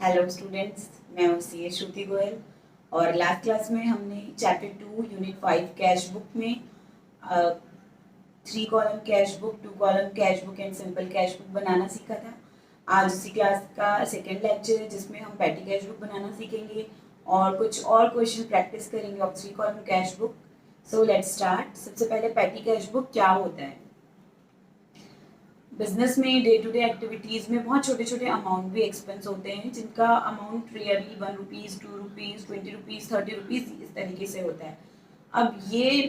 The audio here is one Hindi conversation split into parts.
हेलो स्टूडेंट्स, मैं हूँ सी श्रुति गोयल। और लास्ट क्लास में हमने चैप्टर 2 यूनिट 5 कैश बुक में 3 column cash book, 2 column cash book and simple cash book बनाना सीखा था। आज उसी क्लास का सेकेंड लेक्चर है जिसमें हम पैटी कैश बुक बनाना सीखेंगे और कुछ और क्वेश्चन प्रैक्टिस करेंगे of 3 column cash book. So let's start. सबसे पहले पैटी कैश बुक क्या होता है। बिजनेस में डे टू डे एक्टिविटीज़ में बहुत छोटे छोटे अमाउंट भी एक्सपेंस होते हैं जिनका amount really 1 rupees, 2 rupees, 20 rupees, 30 rupees इस तरीके से होता है। अब ये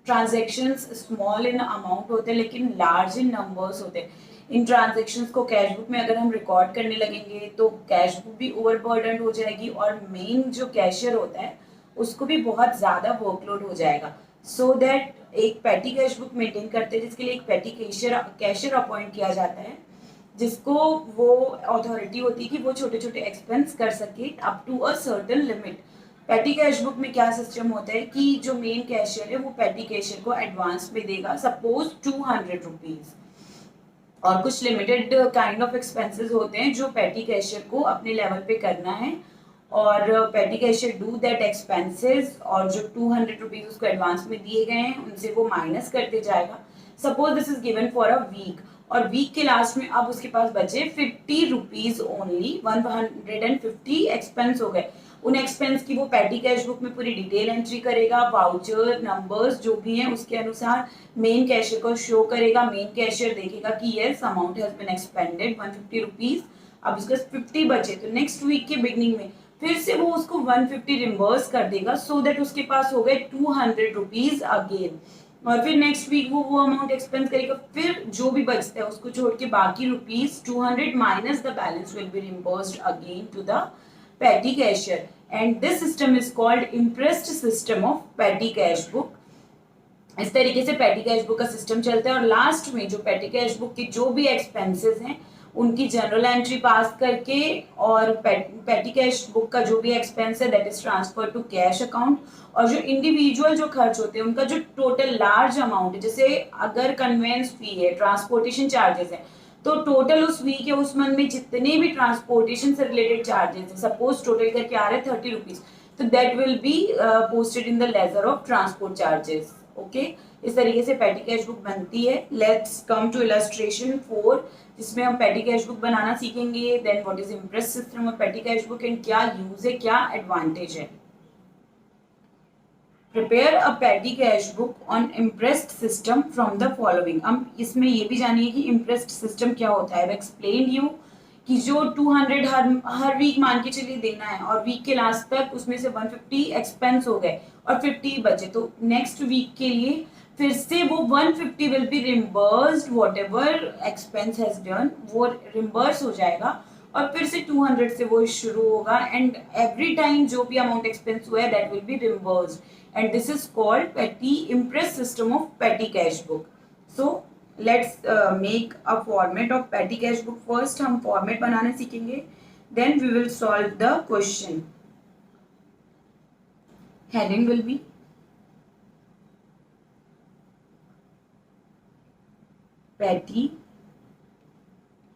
ट्रांजेक्शन्स स्मॉल इन अमाउंट होते हैं लेकिन लार्ज इन नंबर्स होते हैं। इन ट्रांजेक्शन्स को कैश बुक में अगर हम रिकॉर्ड करने लगेंगे तो कैश बुक भी ओवरबर्डन हो जाएगी और मेन जो कैशियर होता है उसको भी बहुत ज़्यादा वर्कलोड हो जाएगा। सो दैट एक पैटी कैश बुक मेंटेन करते हैं जिसके लिए एक पैटी कैशियर अपॉइंट किया जाता है जिसको वो अथॉरिटी होती है कि वो छोटे छोटे एक्सपेंस कर सके up to a certain limit. Petty cash book में क्या सिस्टम होता है कि जो मेन कैशियर है वो पैटी कैशियर को एडवांस में देगा, सपोज 200 रुपीज़, और कुछ लिमिटेड काइंड ऑफ एक्सपेंसेस होते हैं जो पैटी कैशियर को अपने लेवल पे करना है और petty cashier do that expenses और जो 200 रुपीज़ उसको एडवांस में दिए गए हैं उनसे वो माइनस करते जाएगा। Suppose this is given for a week और वीक के लास्ट में अब उसके पास बचे 50 रुपीज़ ओनली, 150 एक्सपेंस हो गए। उन एक्सपेंस की वो पैटी कैश बुक में पूरी डिटेल एंट्री करेगा, वाउचर नंबर्स जो भी हैं उसके अनुसार मेन कैशियर को शो करेगा। मेन कैशियर देखेगा कि yes amount has been expended 150 rupees. अब उसके 50 बचे तो नेक्स्ट वीक के बिगनिंग में फिर से वो उसको 150 रिम्बर्स कर देगा सो दैट उसके पास हो गए 200 रुपीज़ अगेन। और फिर नेक्स्ट वीक वो अमाउंट एक्सपेंस करेगा, फिर जो भी बचता है उसको छोड़ के बाकी rupees 200 minus the balance will be reimbursed again to the petty cashier, and this system is called impressed system of petty cash book। इस तरीके से पैटी कैश बुक का सिस्टम चलता है और लास्ट में जो पैटी कैश बुक के जो भी एक्सपेंसेस हैं उनकी जनरल एंट्री पास करके और पैटी कैश बुक का जो भी एक्सपेंस है that is transfer to cash account. और जो इंडिविजुअल जो खर्च होते हैं उनका जो टोटल लार्ज अमाउंट है, जैसे अगर कन्वेंस फी है, ट्रांसपोर्टेशन चार्जेस है, तो टोटल उस वीक या उस मंथ में जितने भी ट्रांसपोर्टेशन से रिलेटेड चार्जेस है, सपोज टोटल करके आ रहे हैं 30 रुपीज, तो that will B posted in the laser of transport charges. Okay, इस तरीके से पैटी कैश बुक बनती है। लेट्स कम टू इलस्ट्रेशन 4 जिसमें हम पैटी कैश बुक बनाना सीखेंगे। Then what is imprest system of petty cash book and क्या यूज है, क्या एडवांटेज है। Prepare a petty cash book on impressed system from the following. हम इसमें ये भी जानिए कि इम्प्रेस्ड सिस्टम क्या होता है। एक्सप्लेन यू कि जो 200 हर वीक मान के चलिए देना है और वीक के लास्ट तक उसमें से 150 एक्सपेंस हो गए और 50 बचे, तो नेक्स्ट वीक के लिए फिर से वो 150 will be reimbursed, whatever expense has done वो रिम्बर्स हो जाएगा और फिर से 200 से वो शुरू होगा एंड एवरी टाइम जो भी अमाउंट एक्सपेंस हुआ है that will be reimbursed and this is called petty imprest system of petty cash book. So let's make a format of petty cash book. First हम फॉर्मेट बनाने सीखेंगे, then we will solve the question. Heading will be petty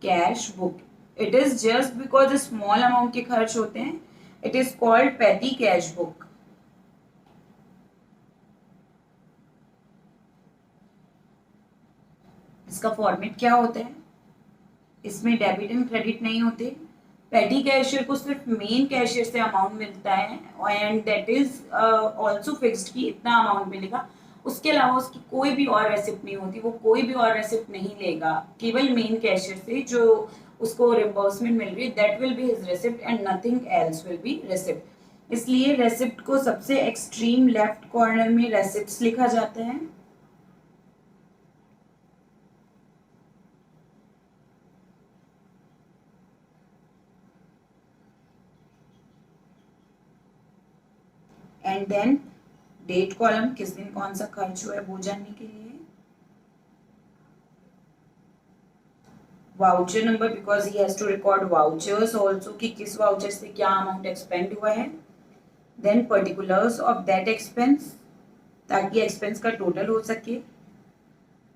cash book. It is just because small amount के खर्च होते हैं, it is called petty cash book. इसका फॉर्मेट क्या होता है, इसमें डेबिट एंड क्रेडिट नहीं होते। पैटी कैशियर को सिर्फ मेन कैशियर से अमाउंट मिलता है and that is also fixed कि इतना अमाउंट मिलेगा। उसके अलावा उसकी कोई भी और रेसिप्ट नहीं होती, वो कोई भी और रेसिप्ट नहीं लेगा, केवल मेन कैशियर से जो उसको रिम्बर्समेंट मिल रही है that will be his receipt and nothing else will be receipt. इसलिए रेसिप्ट को सबसे एक्सट्रीम लेफ्ट कॉर्नर में रेसिप्ट्स लिखा जाता है। एंड देन डेट कॉलम, किस दिन कौन सा खर्च हुआ है वो जानने के लिए। Voucher number because he has to record vouchers also कि किस वाउचर से क्या अमाउंट एक्सपेंड हुआ है। Then particulars of that expense ताकि एक्सपेंस का टोटल हो सके।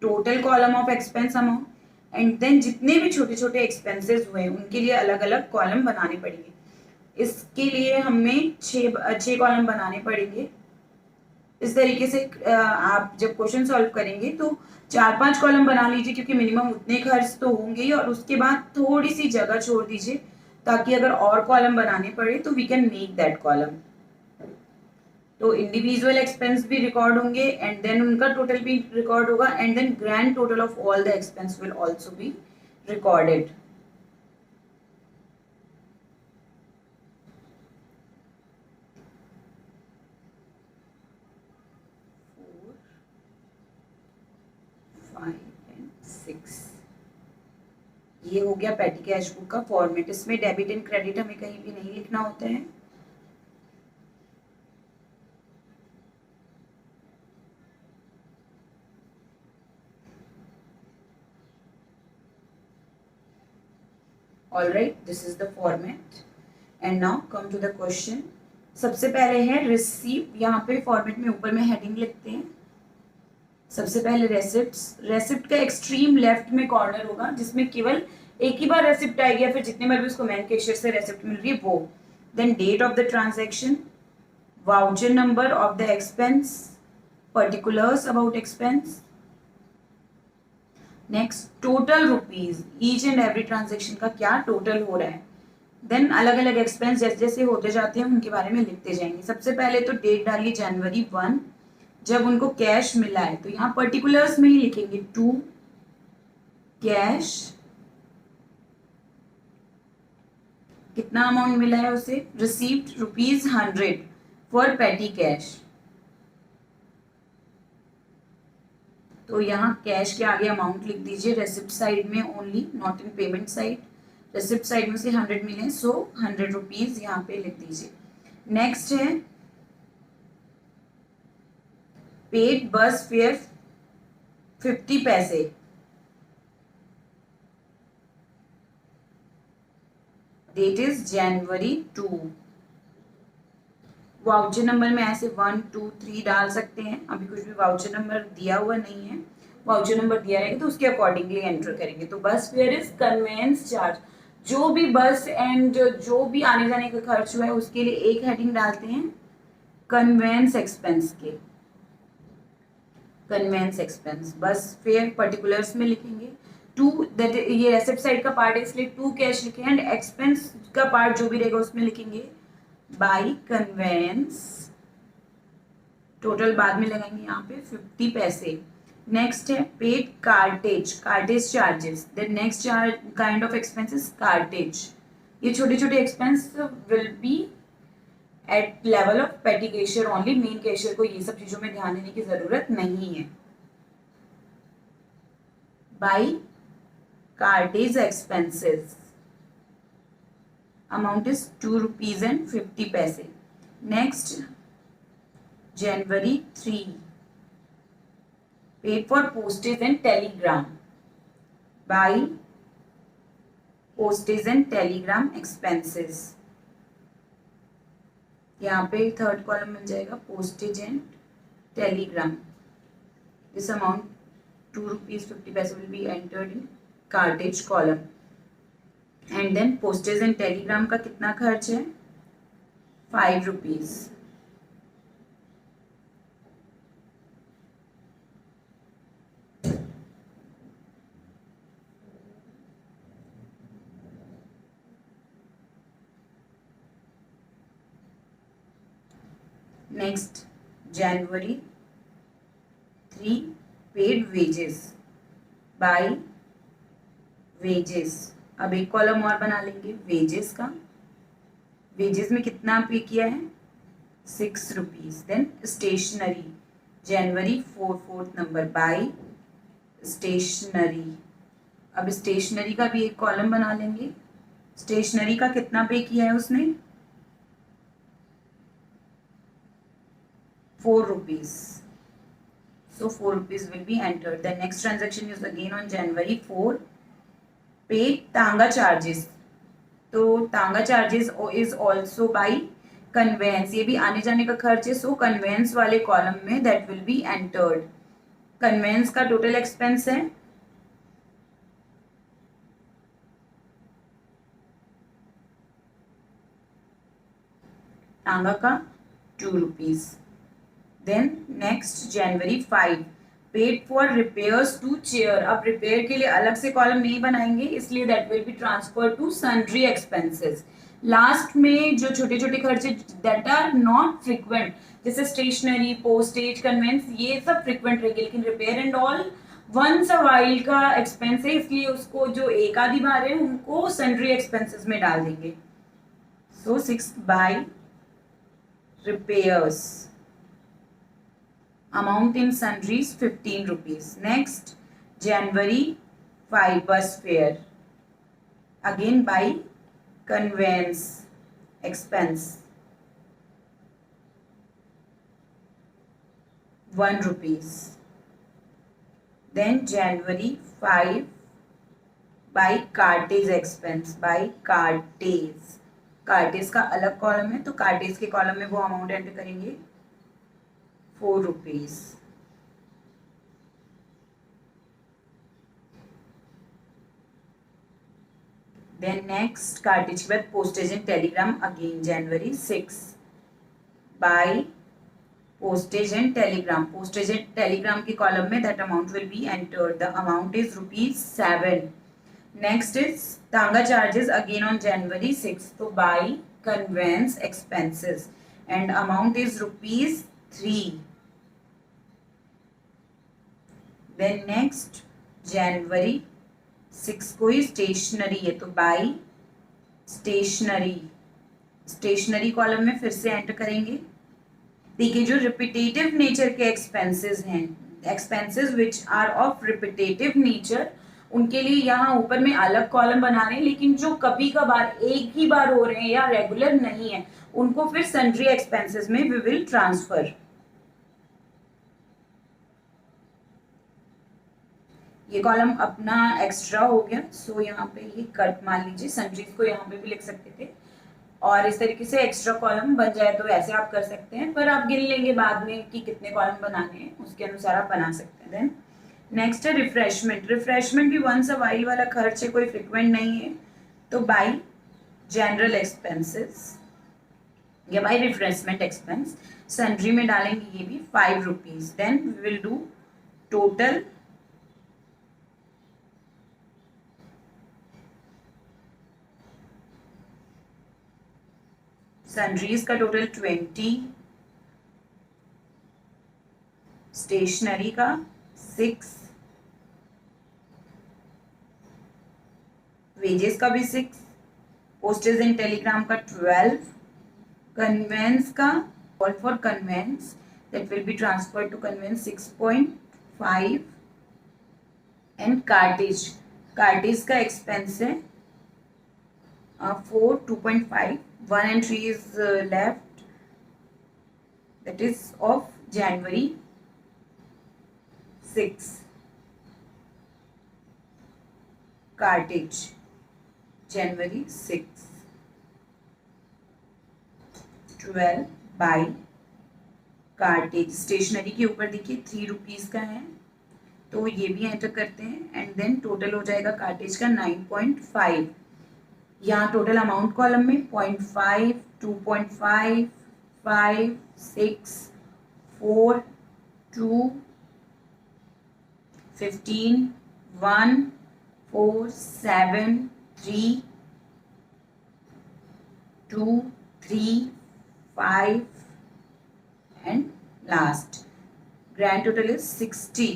Total column of expense amount and then जितने भी छोटे छोटे एक्सपेंसेस हुए उनके लिए अलग अलग कॉलम बनाने पड़ेंगे। इसके लिए हमें छः कॉलम बनाने पड़ेंगे। इस तरीके से आप जब क्वेश्चन सॉल्व करेंगे तो 4-5 कॉलम बना लीजिए, क्योंकि मिनिमम उतने खर्च तो होंगे ही, और उसके बाद थोड़ी सी जगह छोड़ दीजिए ताकि अगर और कॉलम बनाने पड़े तो we can make that column. तो इंडिविजुअल एक्सपेंस भी रिकॉर्ड होंगे एंड देन उनका टोटल भी रिकॉर्ड होगा and then grand total of all the expense will also be recorded. ये हो गया पेटी कैश बुक का फॉर्मेट। इसमें डेबिट एंड क्रेडिट हमें कहीं भी नहीं लिखना होता है। All right, this is the format and now come to the question। सबसे पहले है रिसीव। यहाँ पे फॉर्मेट में ऊपर में हेडिंग लिखते हैं। सबसे पहले रेसिप्ट्स। रेसिप्ट का एक्सट्रीम लेफ्ट में कॉर्नर होगा जिसमें केवल एक ही बार रेसिप्ट आएगी या फिर जितने बार भी उसको मैन कैशियर से रेसिप्ट मिल रही है वो। Then date of the transaction, voucher number of the expense, particulars about expense. Next total rupees, each and every transaction का क्या टोटल हो रहा है। देन अलग अलग एक्सपेंस जैसे जैसे होते जाते हैं उनके बारे में लिखते जाएंगे। सबसे पहले तो डेट डालिए जनवरी 1 जब उनको कैश मिला है, तो यहाँ पर्टिकुलर्स में ही लिखेंगे टू कैश, कितना अमाउंट मिला है उसे, रिसीव्ड ₹100 फॉर पेटी कैश। तो यहाँ कैश के आगे अमाउंट लिख दीजिए, रेसिप्ट साइड में only, not in payment side. Receipt side में से 100 मिले सो ₹100 यहाँ पे लिख दीजिए। नेक्स्ट है पेड बस फेयर 50 पैसे। Date is January 2। Voucher number में ऐसे 1 2 3 डाल सकते हैं। अभी कुछ भी वाउचर नंबर दिया हुआ नहीं है, वाउचर नंबर दिया रहेगा तो उसके अकॉर्डिंगली एंटर करेंगे। तो बस फेयर इज कन्वेंस चार्ज, जो भी बस एंड जो भी आने जाने का खर्च हुआ है उसके लिए एक हेडिंग डालते हैं कन्वेंस एक्सपेंस के, conveyance expense. Bus fare particulars में लिखेंगे टू, दैट ये रेसिप्ट साइड का पार्ट है इसलिए टू कैश लिखे, एंड एक्सपेंस का पार्ट जो भी रहेगा उसमें लिखेंगे बाई कन्वेंस। टोटल बाद में लगाएंगे यहाँ पे 50 पैसे। नेक्स्ट है paid cartage, cartage charges. Then next kind of expenses cartage. ये छोटे छोटे expense will be at level of petty cashier only. Main cashier को ये सब चीजों में ध्यान देने की जरूरत नहीं है। By cartage expenses amount is ₹2.50। Next January 3 paid for postage and telegram by postage and telegram expenses। यहाँ पे थर्ड कॉलम मिल जाएगा postage and telegram. This amount ₹2.50 will be entered in cartage column. And then postage and telegram का कितना खर्च है, ₹5। Next January 3 paid wages by wages. अब एक कॉलम और बना लेंगे वेजेस का। वेजेस में कितना पे किया है, ₹6। Then stationery January 4th number by stationery. अब स्टेशनरी का भी एक कॉलम बना लेंगे। स्टेशनरी का कितना पे किया है उसने, ₹4। So ₹4 will be entered. The next transaction is again on January 4. Paid Tanga charges. तो तांगा charges is also by conveyance। ये भी आने जाने का खर्च है, सो कन्वेंस वाले कॉलम में that will be entered। Convince का टोटल एक्सपेंस है टांगा का 2 rupees. Then next January 5 paid for repairs to cheer. अब रिपेयर के लिए अलग से कॉलम नहीं बनाएंगे, इसलिए that will be transfer to sundry expenses. Last में जो छोटे छोटे खर्चे दैट आर नॉट फ्रिक्वेंट, जैसे स्टेशनरी, पोस्टेज, कन्वेंस, ये सब फ्रिक्वेंट रहेंगे, लेकिन repair and all once a while का एक्सपेंस है, इसलिए उसको जो एक आधी बार है उनको सन्ड्री एक्सपेंसेस में डाल देंगे। सो 6 bye repairs, amount in sundries 15 rupees. Next January 5 bus fare, again by conveyance expense 1 rupees. Then January 5 by cartage expense, by cartage, cartage का अलग कॉलम है, तो कार्टेज के कॉलम में वो अमाउंट एंटर करेंगे 4 रुपीज। देन नेक्स्ट कार्टेज के बाद postage and telegram, again January 6 by postage and telegram. Postage and telegram के कॉलम में that amount will be entered, the amount is ₹7। Next is Tanga charges again on January 6th. So by conveyance expenses and amount is ₹3। Then next January 6 को ही stationery है, तो by stationery, stationery कॉलम में फिर से एंटर करेंगे। देखिए जो रिपीटेटिव नेचर के एक्सपेंसेस हैं, expenses which are of repetitive nature, उनके लिए यहाँ ऊपर में अलग कॉलम बना रहे हैं, लेकिन जो कभी कभार एक ही बार हो रहे हैं या रेगुलर नहीं है, उनको फिर सन्ड्री एक्सपेंसेस में वी विल ट्रांसफर। ये कॉलम अपना एक्स्ट्रा हो गया, सो यहाँ पे ये कट मान लीजिए, सन्ड्रीज को यहाँ पे भी लिख सकते थे, और इस तरीके से एक्स्ट्रा कॉलम बन जाए तो ऐसे आप कर सकते हैं, पर आप गिन लेंगे बाद में कि कितने कॉलम बनाने हैं, उसके अनुसार आप बना सकते हैं। देन नेक्स्ट है रिफ्रेशमेंट। रिफ्रेशमेंट भी वंस अ वाइल वाला खर्च है, कोई फ्रिक्वेंट नहीं है, तो बाय जनरल एक्सपेंसेस या बाय रिफ्रेशमेंट एक्सपेंस, सन्ड्री में डालेंगे ये भी 5 rupees. Then we will do total sundries का टोटल 20, स्टेशनरी का 6, वेजेस का भी 6, पोस्टेज एंड टेलीग्राम का 12, कन्वेंस का, call for conveyance that will be transfer to conveyance 6.5, and cartage, cartage का एक्सपेंस है 4, 2.5, 1 and 3 is left, that is of January 6, cartage January 6, 12 by cartage. Stationery के ऊपर देखिए 3 रुपीज का है, तो ये भी एंटर करते हैं, एंड देन टोटल हो जाएगा कार्टेज का 9.5। यहाँ टोटल अमाउंट कॉलम में 0.5, 2.5, 5, 6, 4, 2, 15, 1, 4, 7, 3, 2, 3, 5 and last grand total is 60।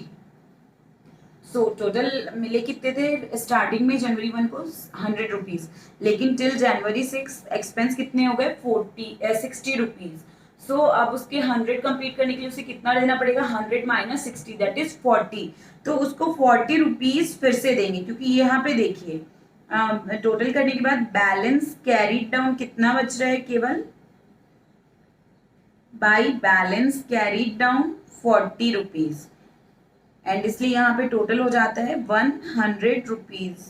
So total मिले कितने थे स्टार्टिंग में जनवरी 1 को 100 रुपीज, लेकिन टिल जनवरी 6 एक्सपेंस कितने हो गए 60 रुपीज। सो अब उसके 100 कंप्लीट करने के लिए उसे कितना देना पड़ेगा, 100 माइनस 60 दैट इज 40। तो उसको 40 रुपीज फिर से देंगे, क्योंकि यहाँ पे देखिए टोटल करने के बाद बैलेंस कैरीड डाउन कितना बच रहा है, केवल by balance carried down 40 rupees, and इसलिए यहाँ पे टोटल हो जाता है 100 रुपीज।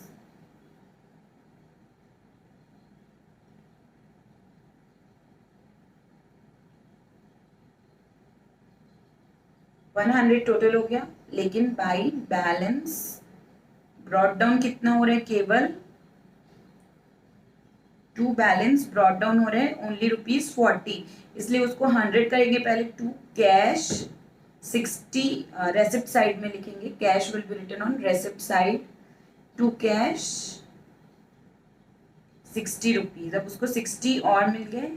टोटल हो गया, लेकिन बाय बैलेंस ब्रॉट डाउन कितना हो रहा है, केवल टू बैलेंस ब्रॉट डाउन हो रहा है ओनली ₹40, इसलिए उसको 100 करेंगे पहले। टू कैश 60, रेसिप्ट साइड में लिखेंगे, cash will be written on receipt side. To cash ₹60, अब उसको 60 और मिल गए।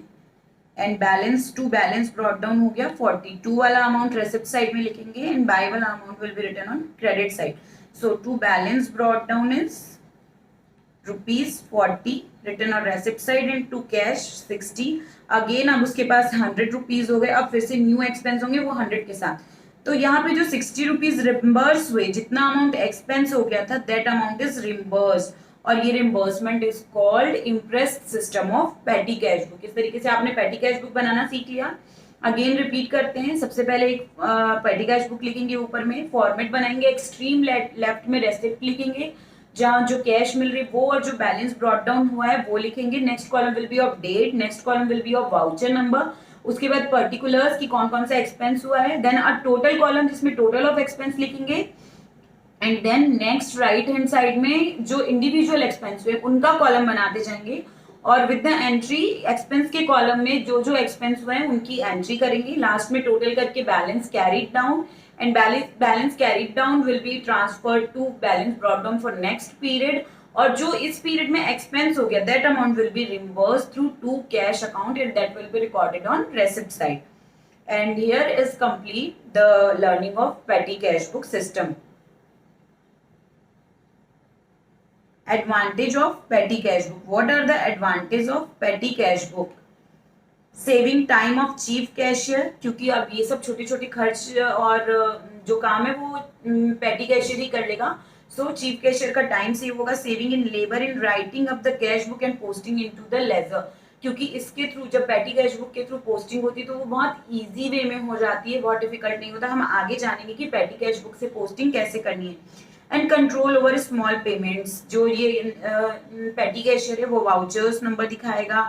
And balance to balance brought down हो गया 40, टू वाला अमाउंट रेसिप्ट साइड में लिखेंगे एंड बाय वाला amount will be written on credit side. So to balance brought down is ₹40 written on receipt side and to cash 60। Again अब उसके पास ₹100 हो गए, अब फिर से न्यू एक्सपेंस होंगे वो 100 के साथ। तो यहाँ पे जो ₹60 रिम्बर्स हुए, जितना अमाउंट एक्सपेंस हो गया था दैट अमाउंट इज रिम्बर्स्ड, और ये reimbursement is called impressed system of petty cash book. इस तरीके से आपने पेटी कैश बुक बनाना सीख लिया। अगेन रिपीट करते हैं, सबसे पहले एक पेटी कैश बुक लिखेंगे, ऊपर में फॉर्मेट बनाएंगे, एक्सट्रीम लेफ्ट में रेसिप्ट लिखेंगे जहाँ जो कैश मिल रही है वो, और जो बैलेंस ब्रॉट डाउन हुआ है वो लिखेंगे। Next column will be of date, next column will be of voucher number, उसके बाद पर्टिकुलर्स की कौन कौन सा एक्सपेंस हुआ है, देन अ टोटल कॉलम जिसमें टोटल ऑफ एक्सपेंस लिखेंगे, and then next right hand side में जो इंडिविजुअल एक्सपेंस हुए उनका कॉलम बनाते जाएंगे, और विद द एंट्री एक्सपेंस के कॉलम में जो जो एक्सपेंस हुए हैं उनकी एंट्री करेंगे, लास्ट में टोटल करके balance carried down, and balance carried down will be transferred to balance brought down for next period, और जो इस पीरियड में एक्सपेंस हो गया that amount will be reimbursed through to cash account and that will be recorded on receipt side. And here is complete the learning of petty cash book system. Advantage of petty cash book. What are the advantages of petty cash book? Saving time of chief cashier, क्योंकि अब ये सब छोटे छोटे खर्च और जो काम है वो पेटी कैशियर ही कर लेगा, सो चीफ कैशियर का टाइम सेव होगा। Saving in labour in writing up the cash book and posting into the ledger, क्योंकि इसके थ्रू जब पेटी कैश बुक के थ्रू पोस्टिंग होती है तो वो बहुत इजी वे में हो जाती है, बहुत डिफिकल्ट नहीं होता। हम आगे जानेंगे कि पेटी कैश बुक से पोस्टिंग कैसे करनी है। And control over small payments, जो ये पेटी कैशियर है वो वाउचर्स नंबर दिखाएगा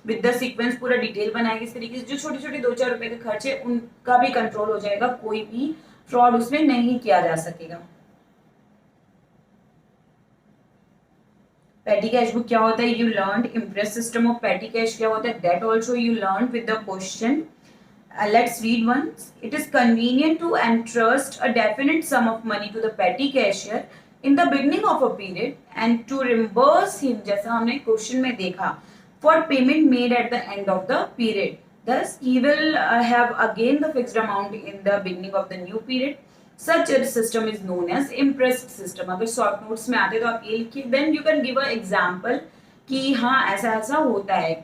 विद द सीक्वेंस, पूरा डिटेल बनाएगी इस तरीके से। जो छोटे छोटे 2-4 रुपए के खर्च है उनका भी कंट्रोल हो जाएगा, कोई भी फ्रॉड उसमें नहीं किया जा सकेगा। पेटी कैश बुक क्या होता है, you learn imprest system of petty cash क्या होता है, that also you learn with the question. Let's read once. It is convenient to entrust a definite sum of money to the petty cashier in the beginning of a period and to reimburse him, जैसा हमने क्वेश्चन में देखा, for payment made at the end of the period. Thus, he will have again the fixed amount in the beginning of the new period. Such a system is known as impressed system. अगर शॉर्ट नोट्स में आते तो आप ये लिखिए, then you can give a example कि हाँ ऐसा ऐसा होता है।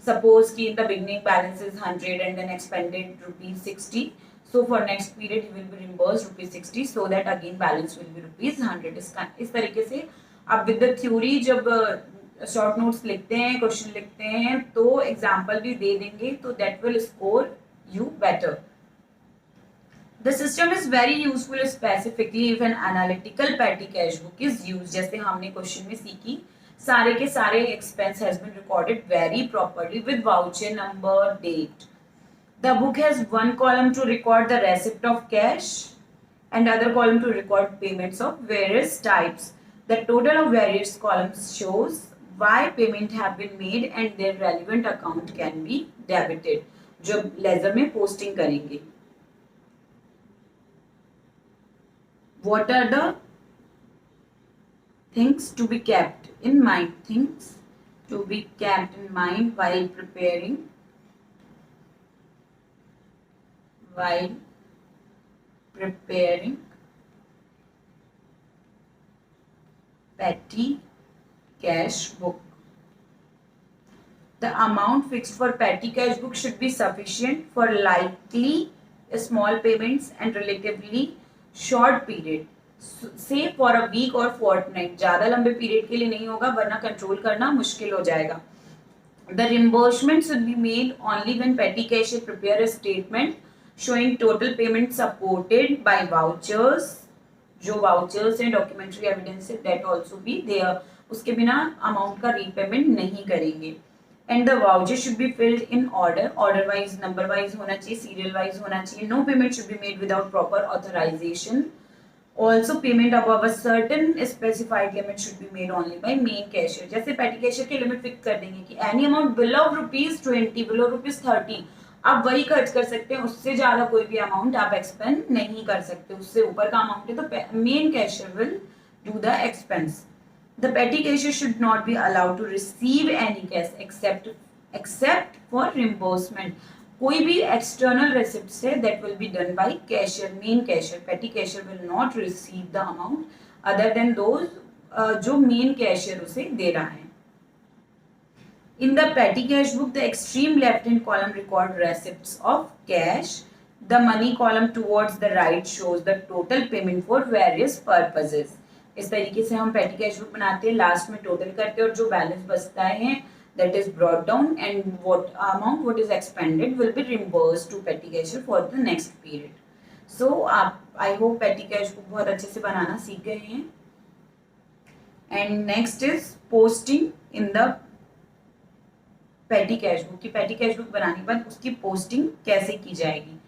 Suppose कि in the beginning balance is 100 and then expended ₹60. So for next period he will be reimbursed ₹60 so that again balance will be ₹100. इस तरीके से आप with the theory जब शॉर्ट नोट्स लिखते हैं, क्वेश्चन लिखते हैं तो एग्जाम्पल भी दे देंगे, तो that will score you better. The system is very useful specifically if an analytical petty cash book is use, जैसे हमने क्वेश्चन में सीखी, सारे के सारे expense has been recorded very properly with voucher number, date. The book has one column to record the receipt of cash and other column to record payments of various types. The total of various columns shows why payment have been made and their relevant account can be debited. जब लेजर में पोस्टिंग करेंगे, what are the things to be kept in mind? Things to be kept in mind while preparing petty cash book. The amount fixed for petty cash book should be sufficient for likely small payments and relatively short period, say for a week or fortnight. ज़्यादा लंबे पीरियड के लिए नहीं होगा वरना कंट्रोल करना मुश्किल हो जाएगा. The reimbursement should be made only when petty cashier prepare a statement showing total payment supported by vouchers. जो vouchers हैं, documentary evidence है, that also be there. उसके बिना अमाउंट का रीपेमेंट नहीं करेंगे. And the voucher should be filled in order wise, number wise होना चाहिए, serial wise होना चाहिए. No payment should be made without proper authorization. Also payment above a certain specified limit should be made only by main cashier. जैसे petty cashier की लिमिट फिक्स कर देंगे कि एनी अमाउंट बिलो ₹20, बिलो ₹30 आप वही खर्च कर सकते हैं, उससे ज्यादा कोई भी अमाउंट आप एक्सपेंड नहीं कर सकते, उससे ऊपर का अमाउंट है तो main cashier will do the expense. The petty cashier should not be allowed to receive any cash except for reimbursement. कोई भी external receipts है that will be done by cashier, main cashier. Petty cashier will not receive the amount other than those जो main cashier उसे दे रहा है. In the petty cash book, the extreme left-hand column record receipts of cash. The money column towards the right shows the total payment for various purposes. इस तरीके से हम पेटी कैश बुक बनाते हैं, लास्ट में टोटल करते हैं और जो बैलेंस बचता है that is brought down and what is expended will be reimbursed to petty cashier for the next period. So आप I hope पेटी कैश बुक बहुत अच्छे से बनाना सीख गए हैं. And next is posting in the पेटी कैश बुक. की पेटी कैश बुक बनाने के बाद उसकी पोस्टिंग कैसे की जाएगी.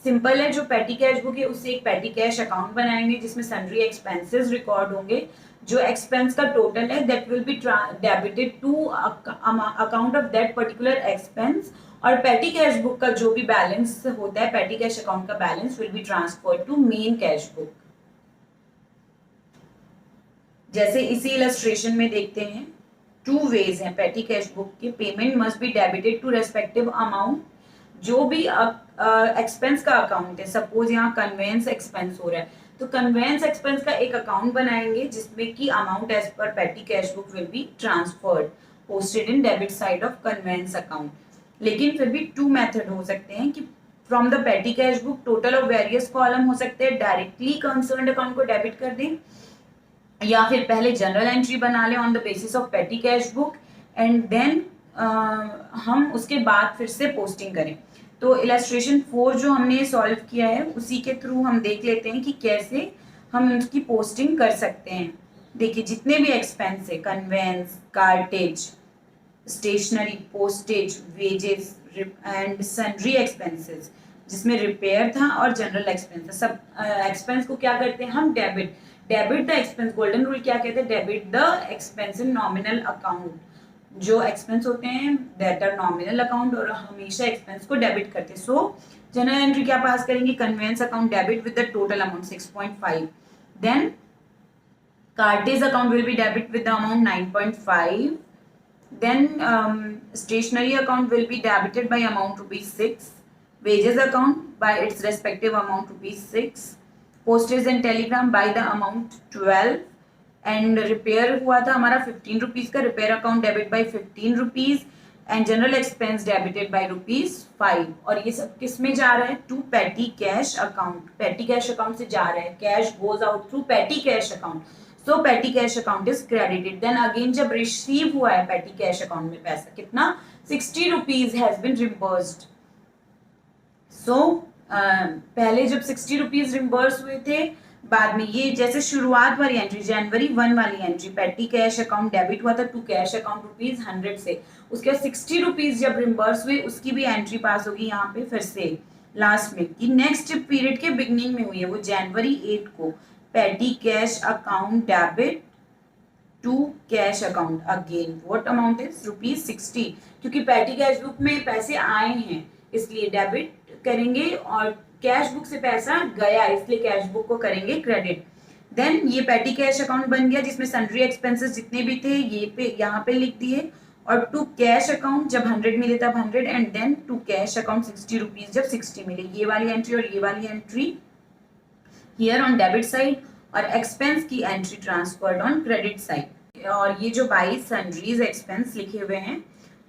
सिंपल है, जो पेटी कैश बुक है उससे एक पेटी कैश अकाउंट बनाएंगे जिसमें सन्ड्री एक्सपेंसेस रिकॉर्ड होंगे. जो एक्सपेंस का टोटल है that will be debited to account of that particular expense. और पेटी कैश बुक का जो भी बैलेंस होता है, पेटी कैश अकाउंट का balance will be transfer to main cash book. जैसे इसी इलस्ट्रेशन में देखते हैं, 2 वेज हैं पेटी कैश बुक के. Payment must be debited to respective amount. जो भी एक्सपेंस का अकाउंट है, सपोज यहाँ कन्वेंस एक्सपेंस हो रहा है तो कन्वेंस एक्सपेंस का एक अकाउंट बनाएंगे जिसमें कि अमाउंट एज पर petty cash book will be transferred posted in debit side of conveyance account. लेकिन फिर भी 2 मेथड हो सकते हैं कि from the petty cash book total of various column हो सकते हैं, डायरेक्टली कंसर्न्ड अकाउंट को डेबिट कर दें, या फिर पहले जनरल एंट्री बना लें on the basis of petty cash book and then हम उसके बाद फिर से पोस्टिंग करें. तो इलस्ट्रेशन 4 जो हमने सॉल्व किया है उसी के थ्रू हम देख लेते हैं कि कैसे हम उसकी पोस्टिंग कर सकते हैं. देखिए, जितने भी एक्सपेंस है, conveyance, cartage, stationery, postage, wages and sundry expenses, जिसमें रिपेयर था और जनरल एक्सपेंस, सब एक्सपेंस को क्या करते हैं हम debit the expense. Golden rule क्या कहते हैं, debit the expense in nominal account. जो एक्सपेंस होते हैं दैट आर नॉमिनल अकाउंट और हमेशा एक्सपेंस को डेबिट करते हैं. सो जनरल एंट्री क्या पास करेंगे, conveyance account debit with the total amount 6.5. Then cartage account will be debit with the amount 9.5. Then stationery account will be debited by amount ₹6. Wages account by its respective amount ₹6. Postage and telegram by the amount 12. And repair हुआ था हमारा ₹15 का, repair account debit by ₹15 and general expense debited by ₹5. और ये सब किस में जा रहा है, to petty cash account. Petty cash account से जा रहा है, cash goes out through petty cash account. So petty cash account is credited. Then again जब रिसीव हुआ है पेटी कैश अकाउंट में पैसा कितना, ₹60 हैज बीन रिम्बर्स्ड. सो पहले जब ₹60 रिम्बर्स हुए थे, बाद में ये जैसे शुरुआत वाली एंट्री जनवरी 1 वाली एंट्री, पेटी कैश अकाउंट डेबिट हुआ था टू कैश अकाउंट ₹100 से. उसके बाद ₹60 जब रिम्बर्स हुए उसकी भी एंट्री पास होगी यहाँ पे फिर से लास्ट में कि नेक्स्ट पीरियड के बिगनिंग में हुई है, वो जनवरी 8 को. Petty cash account debit to cash account again what amount is ₹60. क्योंकि पेटी कैश बुक में पैसे आए हैं इसलिए डेबिट करेंगे और कैश बुक से पैसा गया इसलिए कैश बुक को करेंगे क्रेडिट. देन ये पेटी कैश अकाउंट बन गया जिसमें सन्ड्री एक्सपेंसेस जितने भी थे ये पे यहाँ पे लिख दिए. और टू कैश अकाउंट जब 100 मिले तब 100 and then to cash account ₹60 जब 60 मिले. ये वाली एंट्री और ये वाली entry here on debit side और एक्सपेंस की entry transferred on credit side. और ये जो 22 सन्ड्रीज एक्सपेंस लिखे हुए हैं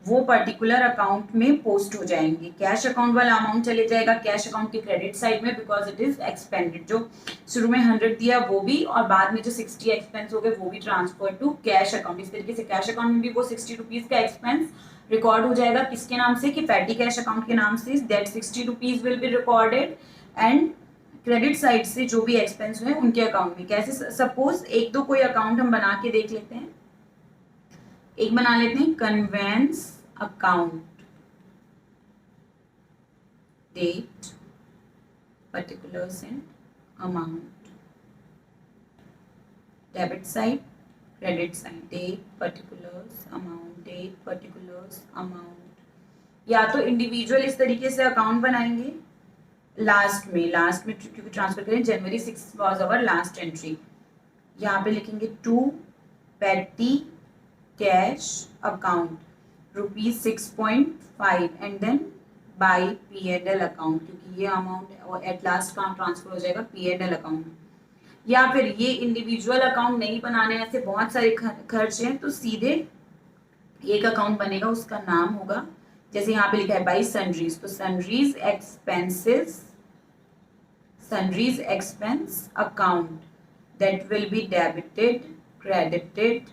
वो पर्टिकुलर अकाउंट में पोस्ट हो जाएंगे. कैश अकाउंट वाला अमाउंट चले जाएगा कैश अकाउंट के क्रेडिट साइड में बिकॉज इट इज एक्सपेंडेड. जो शुरू में 100 दिया वो भी और बाद में जो 60 एक्सपेंस हो गए वो भी ट्रांसफर टू कैश अकाउंट. इस तरीके से कैश अकाउंट में भी वो ₹60 का एक्सपेंस रिकॉर्ड हो जाएगा. किसके नाम से, कि पेटी कैश अकाउंट के नाम से. That ₹60 will be recorded and credit side से जो भी एक्सपेंस हुए उनके अकाउंट में. कैसे, सपोज एक दो कोई अकाउंट हम बना के देख लेते हैं. एक बना लेते हैं conveyance account, date, particulars and amount. Debit side, credit side, date particulars amount, date particulars amount. या तो इंडिविजुअल इस तरीके से अकाउंट बनाएंगे लास्ट में क्योंकि ट्रांसफर करें, January 6 was our last entry. यहाँ पे लिखेंगे to petty cash account ₹6.5 and then by P&L account, क्योंकि ये अमाउंट एट लास्ट का ट्रांसफर हो जाएगा P&L अकाउंट। या फिर ये इंडिविजुअल अकाउंट नहीं बनाने, ऐसे बहुत सारे खर्च हैं, तो सीधे एक अकाउंट बनेगा, उसका नाम होगा जैसे यहाँ पे लिखा है बाई सन्ड्रीज, तो sundries expense account that will be debited, credited,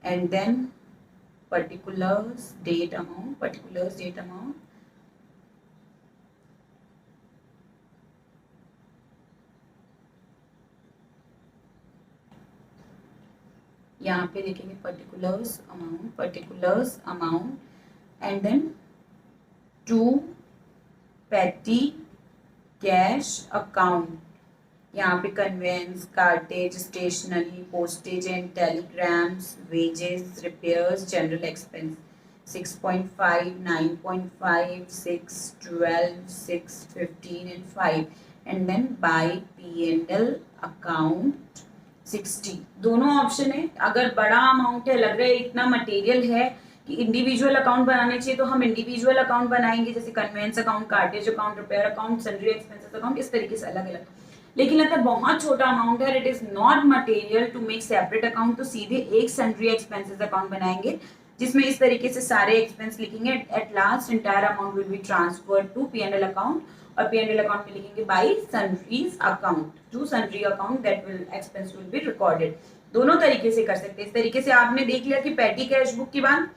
and then particulars date amount. यहाँ पे देखेंगे particulars amount, and then to petty cash account. यहाँ पे conveyance, cartage, stationery, postage and telegrams, wages, repairs, general expense 6.5, 9.5, 6, 12, 6, 15 and 5 and then by P&L account 60। दोनों ऑप्शन है। अगर बड़ा अमाउंट है, लग रहा है इतना मटेरियल है कि इंडिविजुअल अकाउंट बनाने चाहिए, तो हम इंडिविजुअल अकाउंट बनाएंगे, जैसे conveyance account, cartage account, repair account, sundry expenses account, इस तरीके से अलग अलग। लेकिन अगर बहुत छोटा अमाउंट है, it is not material to make separate account, तो सीधे एक सन्ड्री एक्सपेंसेस अकाउंट बनाएंगे जिसमें इस तरीके से सारे एक्सपेंस लिखेंगे। At last entire amount will be transferred to P&L account, और P&L अकाउंट में लिखेंगे by sundries account to sundry account that will expense will be recorded. दोनों तरीके से कर सकते हैं। इस तरीके से आपने देख लिया कि पेटी कैश बुक की बात,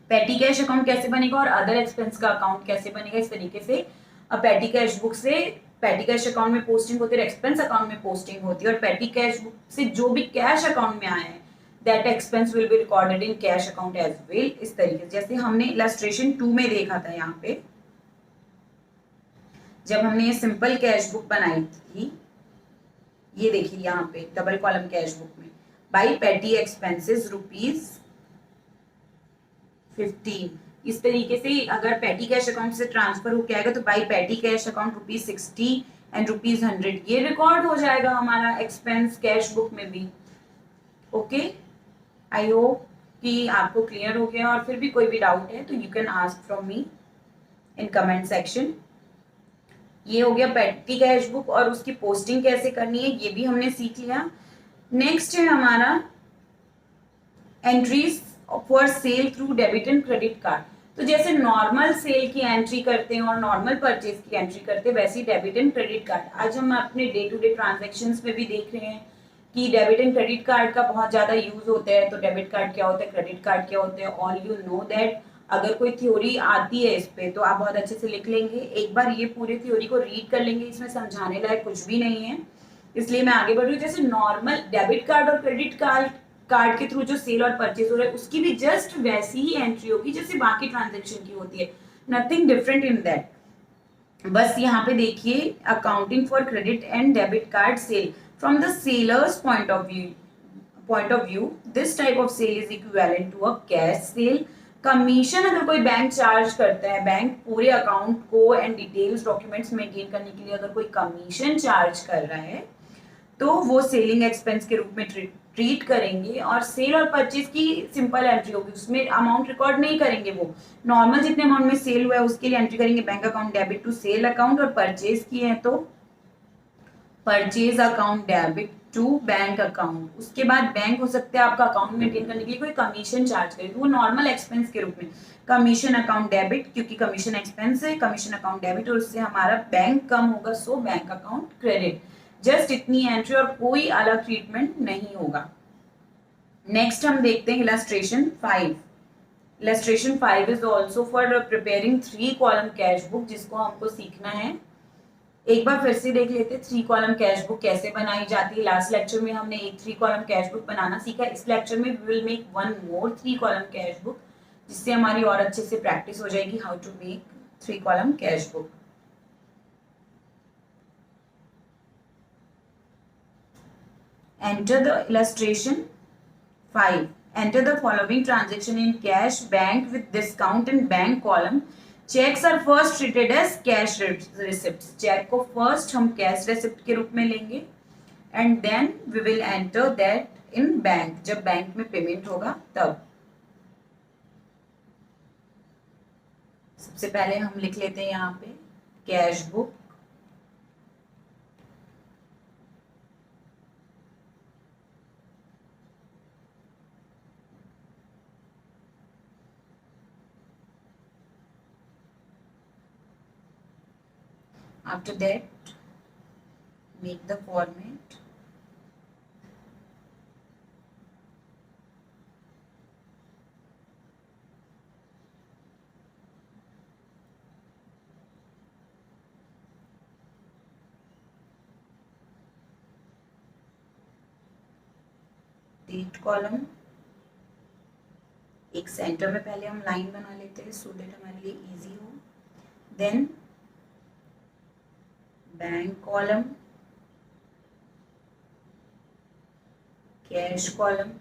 पेटी कैश अकाउंट कैसे बनेगा और अदर एक्सपेंस का अकाउंट कैसे बनेगा। इस तरीके से पेटी कैश बुक से पेटी कैश अकाउंट में पोस्टिंग होती है, एक्सपेंस अकाउंट में पोस्टिंग होती है, और पेटी कैश बुक से जो भी कैश अकाउंट में आया है that expense will be recorded in cash account as well. इस तरीके से जैसे हमने इलस्ट्रेशन 2 में देखा था, यहाँ पे जब हमने ये सिंपल कैश बुक बनाई थी, ये देखिए यहाँ पे डबल कॉलम कैश बुक में बाई पेटी एक्सपेंसेस ₹15। इस तरीके से अगर पेटी कैश अकाउंट से ट्रांसफर होके आएगा तो बाई पेटी कैश अकाउंट ₹60 एंड ₹100, ये रिकॉर्ड हो जाएगा हमारा एक्सपेंस कैश बुक में भी। ओके, आई होप कि आपको क्लियर हो गया, और फिर भी कोई भी डाउट है तो you can ask from me in comment section. ये हो गया पेटी कैश बुक, और उसकी पोस्टिंग कैसे करनी है ये भी हमने सीख लिया। नेक्स्ट है हमारा entries for sale through debit and credit card. तो जैसे नॉर्मल सेल की एंट्री करते हैं और नॉर्मल परचेज की एंट्री करते हैं, वैसे ही डेबिट एंड क्रेडिट कार्ड आज हम अपने डे टू डे ट्रांजेक्शन्स में भी देख रहे हैं कि डेबिट एंड क्रेडिट कार्ड का बहुत ज्यादा यूज होता है। तो डेबिट कार्ड क्या होता है, क्रेडिट कार्ड क्या होता है, ऑल यू नो दैट। अगर कोई थ्योरी आती है इस पे तो आप बहुत अच्छे से लिख लेंगे, एक बार ये पूरी थ्योरी को रीड कर लेंगे, इसमें समझाने लायक कुछ भी नहीं है, इसलिए मैं आगे बढ़ रही हूँ। जैसे नॉर्मल डेबिट कार्ड और क्रेडिट कार्ड के थ्रू जो सेल और परचेज हो रहा है उसकी भी जस्ट वैसी ही एंट्री होगी जैसे बाकी ट्रांजेक्शन की होती है, नथिंग डिफरेंट इन दैट। बस यहाँ पे देखिए accounting for credit and debit card sale from the sellers point of view this type of sale is equivalent to a cash sale. Commission अगर कोई बैंक चार्ज करता है, बैंक पूरे अकाउंट को एंड डिटेल्स डॉक्यूमेंट्स मेंटेन करने के लिए अगर कोई कमीशन चार्ज कर रहा है तो वो सेलिंग एक्सपेंस के रूप में ट्रीट करेंगे, और सेल और परचेज की सिंपल एंट्री होगी, उसमें अमाउंट रिकॉर्ड नहीं करेंगे। वो नॉर्मल जितने अमाउंट में सेल हुआ है उसके लिए एंट्री करेंगे bank account debit to sale account, और परचेज की है तो purchase account debit to bank account. उसके बाद बैंक हो सकता है आपका अकाउंट मेंटेन करने के लिए कोई कमीशन चार्ज करे, तो वो नॉर्मल एक्सपेंस के रूप में कमीशन अकाउंट डेबिट, क्योंकि कमीशन एक्सपेंस है, कमीशन अकाउंट डेबिट, और उससे हमारा बैंक कम होगा, so bank account credit. Just इतनी एंट्री और कोई अलग ट्रीटमेंट नहीं होगा। नेक्स्ट हम देखते हैं illustration 5। Illustration 5 is also for preparing 3 column cash book, जिसको हमको सीखना है। एक बार फिर से देख लेते 3 कॉलम कैश बुक कैसे बनाई जाती है। लास्ट लेक्चर में हमने एक 3 कॉलम कैश बुक बनाना सीखा। इस लेक्चर में we will make one more 3 column cash book, जिससे हमारी और अच्छे से प्रैक्टिस हो जाएगी how to make 3 column cash book. Enter the illustration 5. Enter the following transaction in cash, bank with discount in bank column. Checks are first treated as cash receipts. Check को first हम cash receipt के रूप में लेंगे and then we will enter that in bank. जब बैंक में पेमेंट होगा तब. सबसे पहले हम लिख लेते हैं यहाँ पे cash book. After that, make the format. Date column. एक सेंटर में पहले हम लाइन बना लेते हैं सो दैट हमारे लिए इजी हो. Then bank column, cash column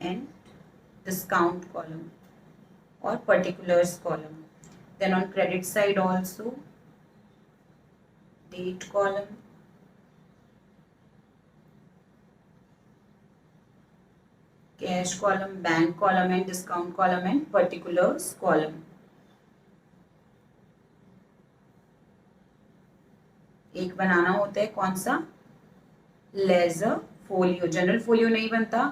and discount column और particulars column. Then on credit side also date column, cash column, bank column and discount column and particulars column. एक बनाना होता है कौन सा, लेजर फोलियो. जनरल फोलियो नहीं बनता,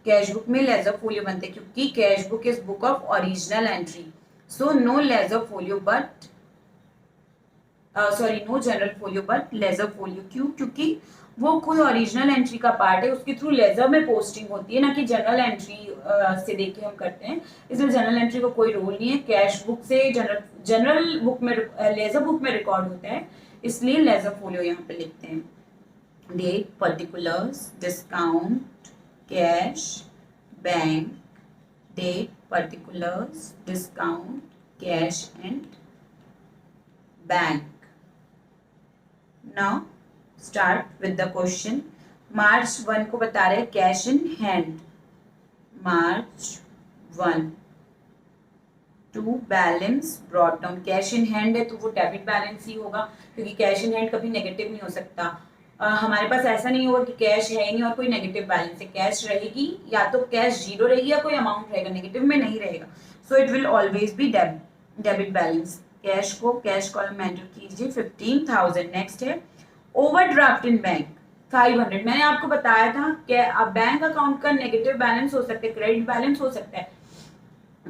कैश बुक में लेजर फोलियो बनते हैं क्योंकि cash book is book of original entry. So no ledger folio but no general folio but ledger folio. क्यों? क्योंकि वो कोई ओरिजिनल एंट्री का पार्ट है, उसके थ्रू लेजर में पोस्टिंग होती है, ना कि जनरल एंट्री से देख के हम करते हैं. इसलिए जनरल एंट्री का कोई रोल नहीं है. कैश बुक से जनरल बुक में लेजर बुक में रिकॉर्ड होता है, इसलिए लेजर फोलियो यहाँ पे लिखते हैं. Date, particulars, discount, cash, bank. Date, particulars, discount, cash and bank. Now start with the question. March 1 को बता रहे cash in hand. March 1 to balance brought down. Cash in hand है तो वो डेबिट बैलेंस ही होगा क्योंकि कैश इन हैंड कभी नेगेटिव नहीं हो सकता. हमारे पास ऐसा नहीं होगा कि कैश है ही नहीं और कोई नेगेटिव बैलेंस है. कैश रहेगी, या तो कैश जीरो रहेगी या कोई अमाउंट रहेगा, नेगेटिव में नहीं रहेगा. So it will always be debit balance. Cash को कैश कॉलम में एंटर कीजिए 15,000. नेक्स्ट है ओवरड्राफ्ट इन बैंक 500. मैंने आपको बताया था कि अब बैंक अकाउंट का नेगेटिव बैलेंस हो सकता है, क्रेडिट बैलेंस हो सकता है.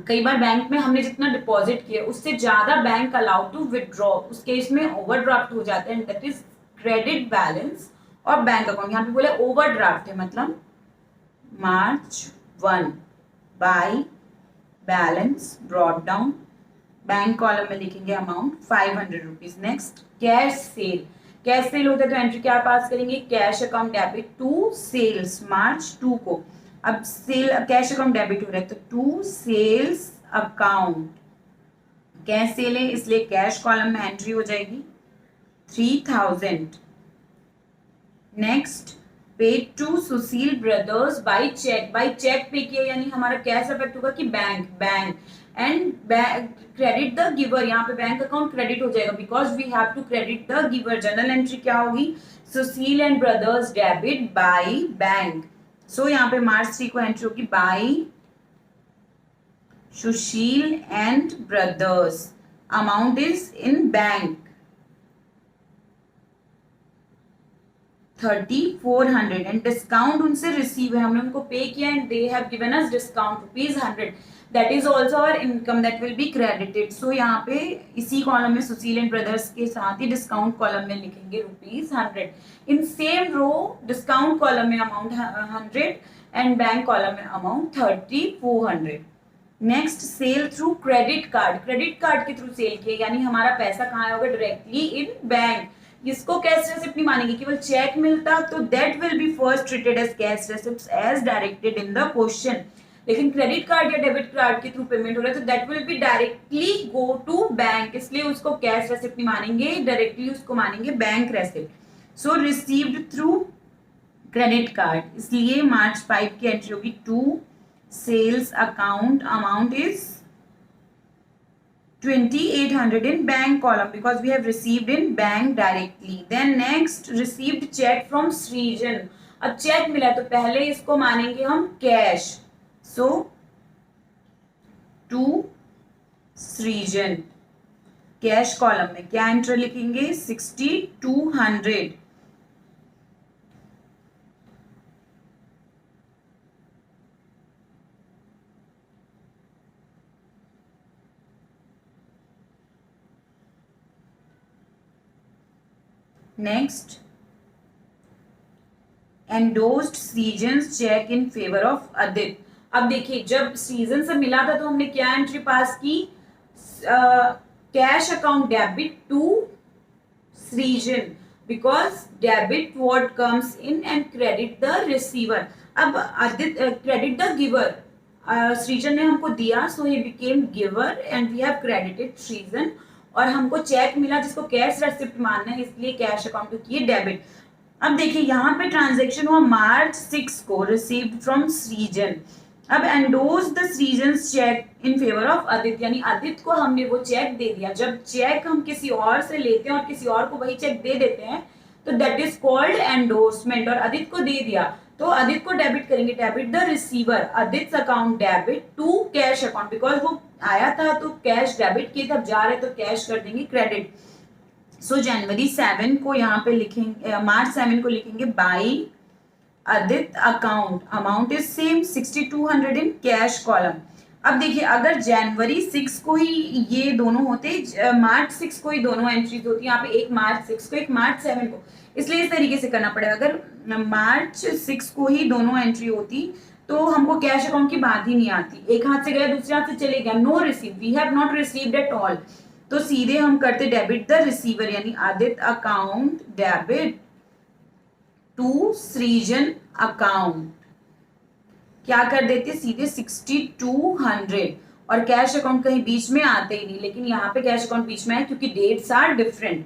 कई बार बैंक में हमने जितना डिपॉजिट किया उससे ज्यादा बैंक अलाउड टू विदड्रॉ, उस केस में ओवरड्राफ्ट हो जाता है. दैट इज क्रेडिट बैलेंस और बैंक अकाउंट. यहाँ पे बोले ओवरड्राफ्ट है मतलब March 1 by balance brought down. Bank column में लिखेंगे amount 500 rupees. Next cash sale. Cash sale होता है तो एंट्री क्या पास करेंगे, cash account debit to sales March 2 को. अब सेल कैश अकाउंट डेबिट हो रहा है तो to sales account. Cash sale है इसलिए कैश कॉलम में एंट्री हो जाएगी 3000. Next paid to Sushil brothers by cheque. By cheque pay किया यानी हमारा कैश अफेक्ट होगा कि bank and credit the giver. यहाँ पे बैंक अकाउंट क्रेडिट हो जाएगा because we have to credit the giver. Journal entry क्या होगी, Sushil and brothers debit by bank. So यहाँ पे मार्च 3 को एंट्री होगी by Sushil and brothers. Amount is in bank 3400 and discount उनसे रिसीव है, हमने उनको पे किया and they have given us discount ₹100. That is also our income that will be credited. So यहाँ पे इसी कॉलम में सुशील एंड ब्रदर्स के साथ ही डिस्काउंट कॉलम में लिखेंगे ₹100. In same row discount column में अमाउंट 100 एंड बैंक कॉलम में amount 3400. Next sale through credit card. Credit card के थ्रू सेल किए यानी हमारा पैसा कहाँ होगा, डायरेक्टली इन बैंक. इसको कैश रेसिप्ट नहीं मानेंगे, केवल चेक मिलता तो that will be first treated as cash receipt as directed in the question. लेकिन क्रेडिट कार्ड या डेबिट कार्ड के थ्रू पेमेंट हो रहा है तो that will be directly go to bank, इसलिए उसको कैश रेसिप्ट नहीं मानेंगे, डायरेक्टली उसको मानेंगे bank receipt. So received through credit card, इसलिए मार्च 5 की एंट्री होगी to sales account, amount is 2800 in bank column because we have received in bank directly. Then next received check from Srijan. अब चेक मिला तो पहले इसको मानेंगे हम cash, so to Srijan, cash column में क्या एंट्री लिखेंगे 6200. Next endorsed Srijan's cheque in favour of Aditya. अब देखिए जब सीजन से मिला था तो हमने क्या एंट्री पास की, cash account debit to Srijan because debit what comes in and credit the receiver. अब Aditya credit the giver, Srijan ने हमको दिया so he became giver and we have credited Srijan, और हमको चेक मिला जिसको कैश रेसिप्ट मानना है इसलिए कैश अकाउंट को किए डेबिट. अब देखिए यहाँ पे ट्रांजैक्शन हुआ मार्च 6 को, रिसीव्ड फ्रॉम सृजन. अब endorse the Srijan's cheque in favour of Aditya, यानी आदित्य को हमने वो चेक दे दिया. जब चेक हम किसी और से लेते हैं और किसी और को वही चेक दे देते हैं तो दैट इज कॉल्ड एंडोर्समेंट, और आदित्य को दे दिया तो आदित्य को डेबिट करेंगे, debit the receiver, Aditya account debit to cash account, because वो आया था तो कैश डेबिट किए, तब जा रहे तो कैश कर देंगे क्रेडिट. सो जनवरी 7 को यहाँ पे लिखेंगे, मार्च 7 को लिखेंगे by Aditya account, amount is same 6200 in cash column. अब देखिए अगर जनवरी 6 को ही ये दोनों होते, मार्च 6 को ही दोनों एंट्रीज होती, यहाँ पे एक मार्च 6 को एक मार्च 7 को, इसलिए इस तरीके से करना पड़ेगा. अगर मार्च 6 को ही दोनों एंट्री होती तो हमको कैश अकाउंट की बात ही नहीं आती, एक हाथ से गया दूसरे हाथ से चले गया, no receive, we have not received at all, तो सीधे हम करते डेबिट द रिसीवर, यानी Aditya account debit to Srijan account, क्या कर देते सीधे 6200, और कैश अकाउंट कहीं बीच में आते ही नहीं, लेकिन यहाँ पे कैश अकाउंट बीच में है क्योंकि डेट्स आर डिफरेंट.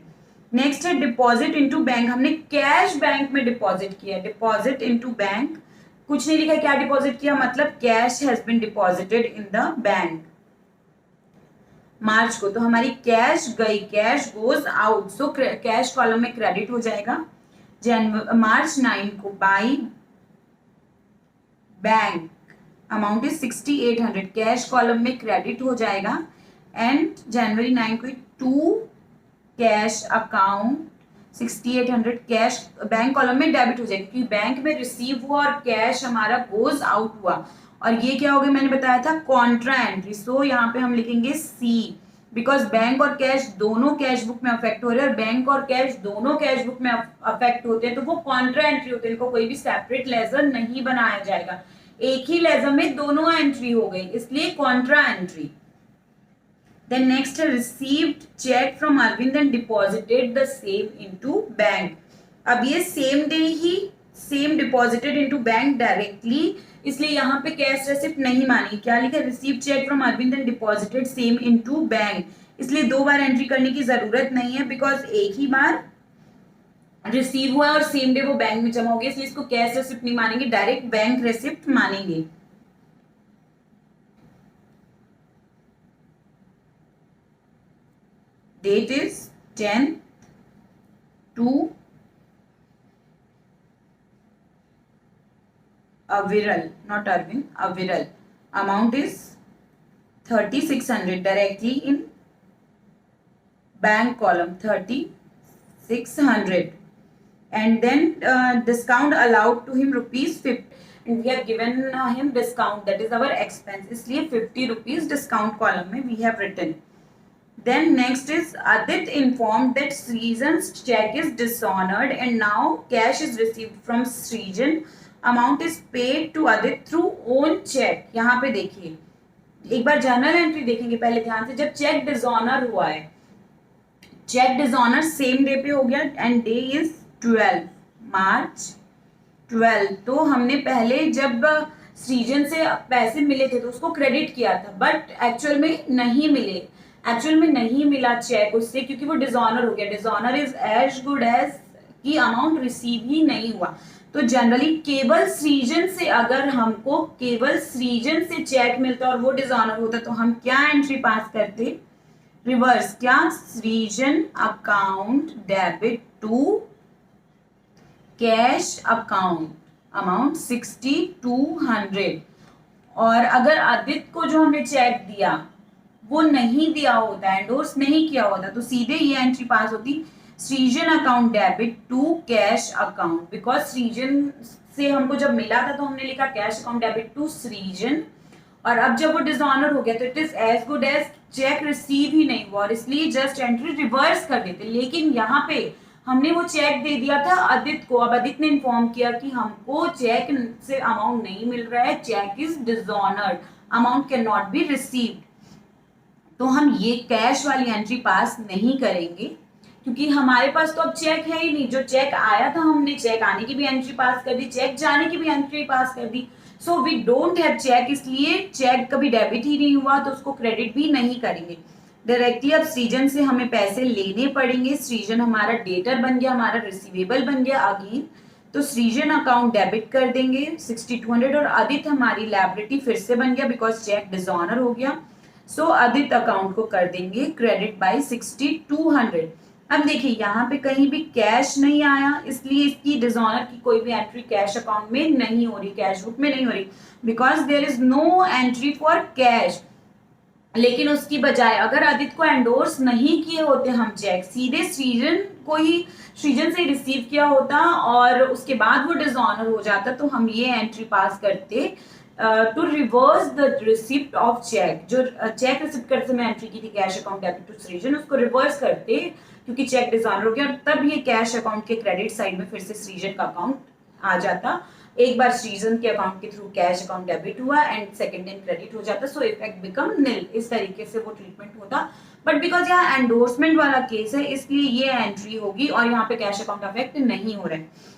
नेक्स्ट है डिपॉजिट इनटू बैंक, हमने कैश बैंक में डिपॉजिट किया, डिपॉजिट इनटू बैंक, कुछ नहीं लिखा क्या डिपॉजिट किया, मतलब cash has been deposited in the bank. March को तो हमारी कैश गई, cash goes out, so cash column में क्रेडिट हो जाएगा. मार्च 9 को by bank, amount is 6800, cash column में क्रेडिट हो जाएगा. एंड जनवरी 9 को to cash account 6800 cash bank column में डेबिट हो जाएगा क्योंकि बैंक में रिसीव हुआ और कैश हमारा गोज आउट हुआ, और ये क्या हो गया मैंने बताया था कॉन्ट्रा एंट्री. सो यहाँ पे हम लिखेंगे सी, बिकॉज बैंक और कैश दोनों कैश बुक में अफेक्ट हो रहे हैं, और बैंक और कैश दोनों कैश बुक में अफेक्ट होते हैं तो वो कॉन्ट्रा एंट्री होते हैं, इनको कोई भी सेपरेट लेजर नहीं बनाया जाएगा, एक ही लेजर में दोनों एंट्री हो गई, इसलिए Contra entry. Then next received check from Arvind and deposited the same into bank. अब ये same day ही same deposited into bank directly, इसलिए यहाँ पे कैश रेसिप्ट नहीं मानी. क्या लिखा, received check from Arvind and deposited same into bank, इसलिए दो बार एंट्री करने की जरूरत नहीं है बिकॉज एक ही बार रिसीव हुआ और सेम डे वो बैंक में जमा हो गया, इसलिए इसको कैश रेसिप्ट नहीं मानेंगे, डायरेक्ट बैंक रेसिप्ट मानेंगे. Date is 10th to Aviral, not Arvind, Aviral. Amount is 3600 directly in bank column 3600, and then discount allowed to him ₹50, and we have given him discount, that is our expense, इसलिए ₹50 discount column में we have written. Then next is Adit informed that Srijan's check is dishonored and now cash is received from Srijan. Amount is paid to Adit through own check. यहाँ पे देखिए एक बार जर्नल एंट्री देखेंगे पहले ध्यान से. जब चेक डिसऑनर हुआ है, चेक डिसऑनर सेम डे पे हो गया एंड डे इज 12 मार्च 12. तो हमने पहले जब सृजन से पैसे मिले थे तो उसको क्रेडिट किया था, बट एक्चुअल में नहीं मिले, एक्चुअल में नहीं मिला चेक उससे क्योंकि वो डिसऑनर हो गया. Dishonour is as good as कि अमाउंट रिसीव ही नहीं हुआ। तो जनरली केवल सृजन से, अगर हमको केवल सृजन से चेक मिलता और वो डिसऑनर होता तो हम क्या एंट्री पास करते, रिवर्स, क्या, Srijan account debit to cash account amount 6200। और अगर आदित्य को जो हमने चेक दिया वो नहीं दिया होता, एंडोर्स नहीं किया होता, तो सीधे ये एंट्री पास होती, Srijan account debit to cash account. Because Srijan से हमको जब मिला था तो हमने लिखा कैश अकाउंट डेबिट टू सृजन, और अब जब वो डिसऑनर हो गया तो it is as good as cheque receive ही नहीं हुआ, और इसलिए जस्ट एंट्री रिवर्स कर देते। लेकिन यहाँ पे हमने वो चेक दे दिया था आदित्य को, अब आदित्य ने इन्फॉर्म किया कि हमको चेक से अमाउंट नहीं मिल रहा है, cheque is dishonoured, amount can not be received, तो हम ये कैश वाली एंट्री पास नहीं करेंगे, क्योंकि हमारे पास तो अब चेक है ही नहीं। जो चेक आया था हमने चेक आने की भी एंट्री पास कर दी, चेक जाने की भी एंट्री पास कर दी, so we don't have cheque, इसलिए चेक कभी डेबिट ही नहीं हुआ तो उसको क्रेडिट भी नहीं करेंगे डायरेक्टली। अब सृजन से हमें पैसे लेने पड़ेंगे, सृजन हमारा डेटर बन गया, हमारा रिसीवेबल बन गया अगेन, तो सृजन अकाउंट डेबिट कर देंगे 6200, और आदित्य हमारी लायबिलिटी फिर से बन गया बिकॉज चेक डिसऑनर हो गया, सो आदित्य अकाउंट को कर देंगे क्रेडिट बाय 6200। अब देखिए यहाँ पे कहीं भी कैश नहीं आया, इसलिए इसकी डिसऑनर की कोई भी एंट्री कैश अकाउंट में नहीं हो रही, कैश बुक में नहीं हो रही, because there is no entry for cash. लेकिन उसकी बजाय अगर आदित्य को एंडोर्स नहीं किए होते हम चेक, सीधे सृजन को ही, सृजन से रिसीव किया होता और उसके बाद वो डिसऑनर हो जाता, तो हम ये एंट्री पास करते to reverse the receipt of cheque. जो चेक रिसिप्ट करते समय एंट्री की थी कैश अकाउंट डेबिट टू सृजन, उसको रिवर्स करते क्योंकि चेक डिसऑनर हो गया, और तब ये कैश अकाउंट के क्रेडिट साइड में फिर से सृजन का अकाउंट आ जाता। एक बार सृजन के अकाउंट के थ्रू कैश अकाउंट डेबिट हुआ एंड सेकंड दिन क्रेडिट हो जाता, सो इफेक्ट बिकम निल, इस तरीके से वो ट्रीटमेंट होता। बट बिकॉज यहाँ एंडोर्समेंट वाला केस है इसलिए ये एंट्री होगी और यहाँ पे कैश अकाउंट अफेक्ट नहीं हो रहा है।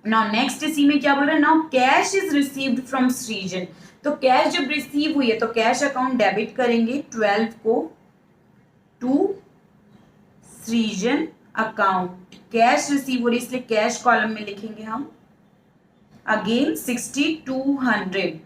नाउ नेक्स्ट इसी में क्या बोल रहा है, now cash is received from सृजन, तो कैश जब रिसीव हुई है तो कैश अकाउंट डेबिट करेंगे 12 को to Srijan account, cash receive हो रही इसलिए कैश कॉलम में लिखेंगे हम अगेन 6200,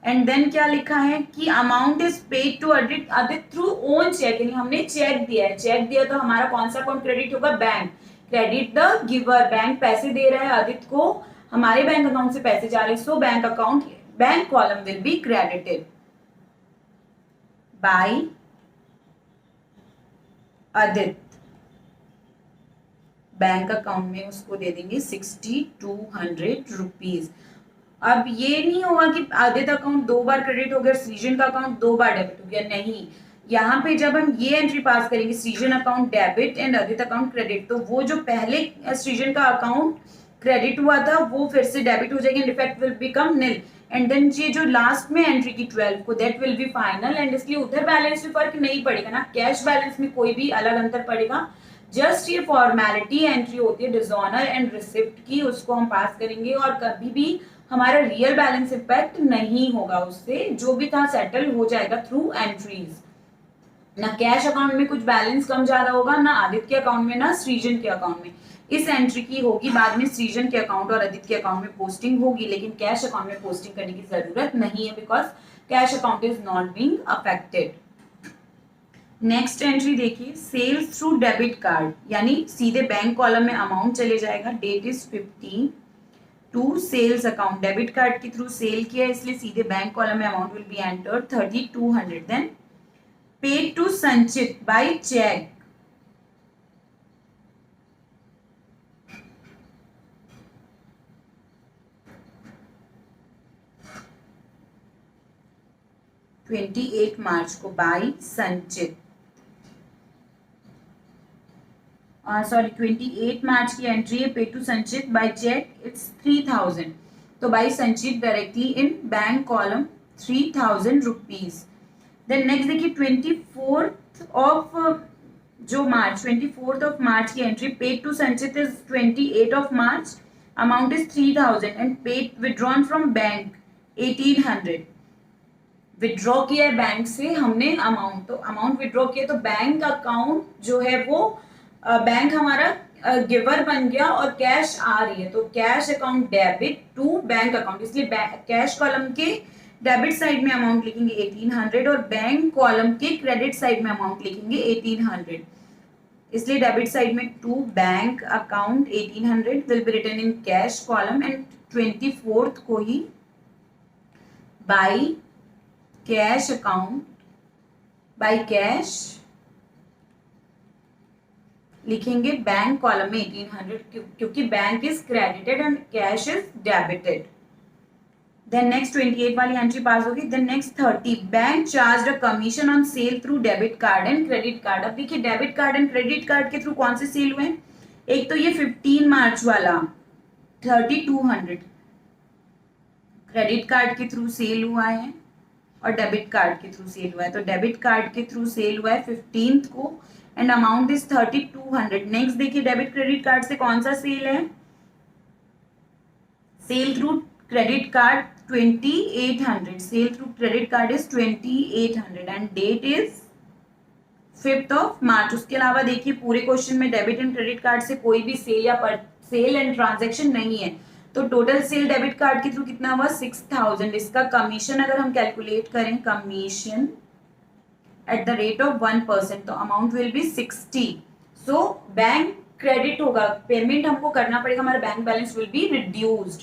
एंड देन क्या लिखा है कि amount is paid to Aditya through own cheque, यानी हमने चेक दिया है, चेक दिया तो हमारा कौन सा अकाउंट क्रेडिट होगा, bank, credit the giver, bank पैसे दे रहा है आदित्य को, हमारे बैंक अकाउंट से पैसे जा रहे हैं, so bank account, bank column will be credited bye Aditya, bank account में उसको दे देंगे 6200 रुपीज। अब ये नहीं होगा कि आदित्य अकाउंट 2 बार क्रेडिट हो गया, सृजन का अकाउंट 2 बार डेबिट हो गया, नहीं, यहाँ पे जब हम ये एंट्री पास करेंगे सृजन account debit and Aditya account credit, तो वो जो पहले सृजन का अकाउंट क्रेडिट हुआ था वो फिर से डेबिट हो जाएगा and effect will become nil, and then ये जो लास्ट में एंट्री की 12 को that will be final, and इसलिए उधर बैलेंस में फर्क नहीं पड़ेगा ना, कैश बैलेंस में कोई भी अलग अंतर पड़ेगा, जस्ट ये फॉर्मेलिटी एंट्री होती है डिसऑनर एंड रिसिप्ट की, उसको हम पास करेंगे और कभी भी हमारा रियल बैलेंस इफेक्ट नहीं होगा उससे, जो भी था सेटल हो जाएगा थ्रू एंट्रीज, ना कैश अकाउंट में कुछ बैलेंस कम ज्यादा होगा, ना आदित्य के अकाउंट में, ना सृजन के अकाउंट में। इस एंट्री की होगी बाद में सृजन के अकाउंट और आदित्य के अकाउंट में पोस्टिंग होगी, लेकिन कैश अकाउंट में पोस्टिंग करने की जरूरत नहीं है because cash account is not being affected. Next entry देखिए, सेल्स थ्रू डेबिट कार्ड, यानी सीधे बैंक कॉलम में अमाउंट चले जाएगा, date is 15 to sales account, debit card के थ्रू सेल किया इसलिए सीधे बैंक कॉलम में amount will be entered 3200, then paid to Sanchit by cheque, March को बाय संचित, सॉरी 28 मार्च की एंट्री है, पे to Sanchit by check it's 3000, तो by Sanchit directly in bank column 3000 rupees. Then next देखिए 24th ऑफ मार्च की entry, paid to Sanchit is 28 of March, amount is 3000 and paid withdrawn from bank 1800, withdraw किया है बैंक से हमने अमाउंट, तो अमाउंट विड्रॉ किया तो बैंक अकाउंट जो है वो बैंक हमारा गिवर बन गया और कैश आ रही है, तो cash account debit to bank account, इसलिए कैश कॉलम के डेबिट साइड में अमाउंट लिखेंगे 1800 और बैंक कॉलम के क्रेडिट साइड में अमाउंट लिखेंगे 1800, इसलिए डेबिट साइड में to bank account 1800 will be written in cash column and 24th को ही by cash account by cash लिखेंगे बैंक कॉलम में 1800 क्योंकि bank is credited and cash is debited. Then next 28 वाली एंट्री पास होगी। Then next 30 bank charge a commission on sale through debit card and credit card. अब देखिए debit card and credit card के थ्रू कौन से सेल हुए हैं, एक तो ये 15 मार्च वाला 3200 क्रेडिट कार्ड के थ्रू सेल हुआ है और डेबिट कार्ड के थ्रू सेल हुआ है, तो डेबिट कार्ड के थ्रू सेल हुआ है 15th को एंड अमाउंट इज 3200। नेक्स्ट देखिए डेबिट क्रेडिट कार्ड से कौन सा सेल है, sale through credit card 2800, sale through credit card is 2800 and date is 5th of March। उसके अलावा देखिए पूरे क्वेश्चन में डेबिट एंड क्रेडिट कार्ड से कोई भी सेल या सेल एंड ट्रांजेक्शन नहीं है, तो टोटल सेल डेबिट कार्ड के थ्रू कितना हुआ 6000। इसका कमीशन अगर हम कैलकुलेट करें, commission at the rate of 1%, तो amount will be 60। So bank credit होगा, पेमेंट हमको करना पड़ेगा, हमारा bank balance will be reduced.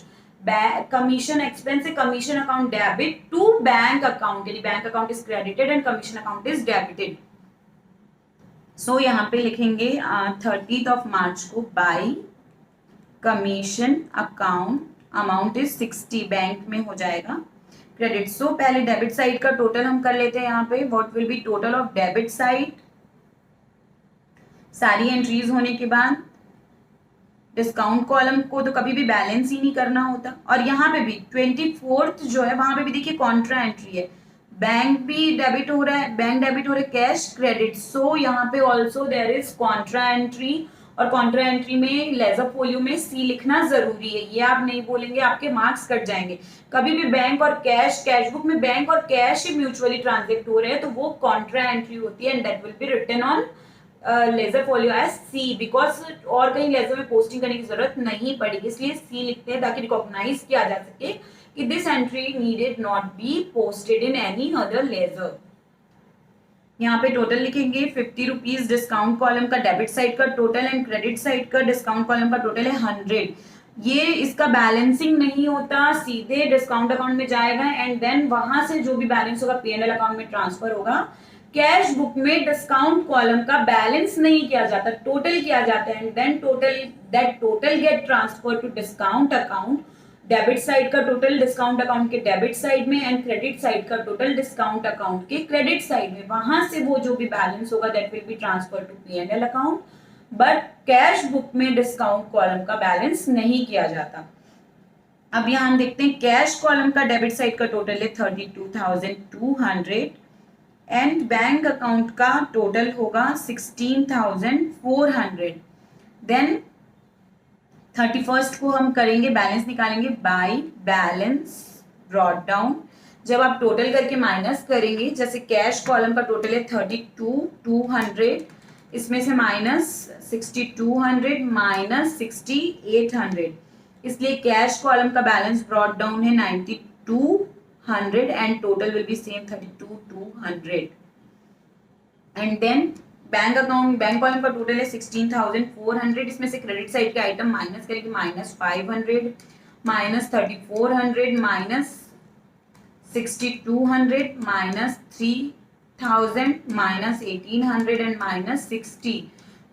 Commission expense है, commission account debit to bank account, यानी bank account is credited and commission account is debited. So यहाँ पे लिखेंगे 30th of March को bye commission account amount is 60, bank में हो जाएगा क्रेडिट। सो पहले डेबिट साइड का टोटल हम कर लेते हैं यहाँ पे, what will be total of debit side, सारी एंट्रीज होने के बाद डिस्काउंट कॉलम को तो कभी भी बैलेंस ही नहीं करना होता, और यहाँ पे भी 24th जो है वहां पे भी देखिए कॉन्ट्रा एंट्री है, बैंक भी डेबिट हो रहा है, बैंक डेबिट हो रहा है, कैश क्रेडिट, सो यहाँ पे also there is contra entry, और कॉन्ट्रा एंट्री में लेजर फोलियो में सी लिखना जरूरी है, ये आप नहीं बोलेंगे आपके मार्क्स कट जाएंगे। कभी भी बैंक और कैश, कैश बुक में बैंक और कैश ही म्यूचुअली ट्रांजेक्ट हो रहे हैं तो वो कॉन्ट्रा एंट्री होती है and that will be written on ledger folio as C, because और कहीं लेजर में पोस्टिंग करने की जरूरत नहीं पड़ेगी, इसलिए सी लिखते हैं ताकि रिकॉग्नाइज किया जा सके कि this entry needed not be posted in any other ledger. यहाँ पे टोटल लिखेंगे 50 रुपीज डिस्काउंट कॉलम का डेबिट साइड का टोटल एंड क्रेडिट साइड का डिस्काउंट कॉलम का टोटल है 100। ये इसका बैलेंसिंग नहीं होता, सीधे डिस्काउंट अकाउंट में जाएगा एंड देन वहां से जो भी बैलेंस होगा P&L अकाउंट में ट्रांसफर होगा। कैश बुक में डिस्काउंट कॉलम का बैलेंस नहीं किया जाता, टोटल किया जाता है and then total get transfer to discount account. Debit side का टोटल डिस्काउंट अकाउंट के डेबिट साइड में एंड क्रेडिट साइड का टोटल डिस्काउंट अकाउंट के क्रेडिट साइड में, वहां से वो जो भी बैलेंस होगा that will be transfer to P&L account. But cash book में डिस्काउंट कॉलम का बैलेंस नहीं किया जाता। अब यहाँ हम देखते हैं कैश कॉलम का डेबिट साइड का टोटल है 32,200 एंड बैंक अकाउंट का टोटल होगा 16,400। देन 31st को हम करेंगे बैलेंस निकालेंगे बाय बैलेंस ब्रॉट डाउन। जब आप टोटल करके माइनस करेंगे, जैसे कैश कॉलम का टोटल है 32,200, इसमें से माइनस 6,200 माइनस 6,800, इसलिए कैश कॉलम का बैलेंस ब्रॉट डाउन है 9200 and total will be same 32,200। And then bank account, bank column का टोटल है 16,400, इसमें से क्रेडिट साइड के आइटम माइनस करेंगे, minus 500 minus 3,400 minus 6,200 minus 3,000 minus 1,800 and minus 60।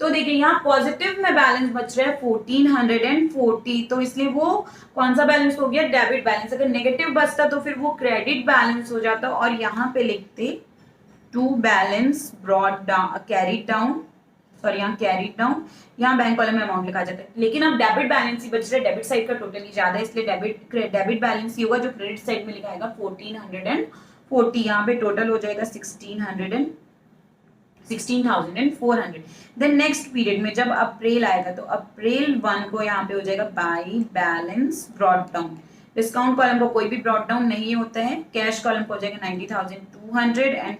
तो देखिए यहाँ पॉजिटिव में बैलेंस बच रहा है 1,440, तो इसलिए वो कौन सा बैलेंस हो गया, डेबिट बैलेंस। अगर नेगेटिव बचता तो फिर वो क्रेडिट बैलेंस हो जाता और यहाँ पे लिखते to balance brought down carried down, sorry यहाँ कैरीड डाउन, यहाँ बैंक कॉलम में अमाउंट लिखा जाता है। लेकिन अब डेबिट बैलेंस ही बच रहा है, डेबिट साइड का टोटल ही ज्यादा है, इसलिए डेबिट बैलेंस ही होगा जो क्रेडिट साइड में लिखा आएगा 1,440। यहाँ पे टोटल हो जाएगा 16,400। देन नेक्स्ट पीरियड में जब अप्रैल आएगा तो अप्रैल 1 को यहाँ पे हो जाएगा bye balance brought down. Discount column को कोई भी ब्रॉट डाउन नहीं होता है। कैश कॉलम को हो जाएगा 90,200 एंड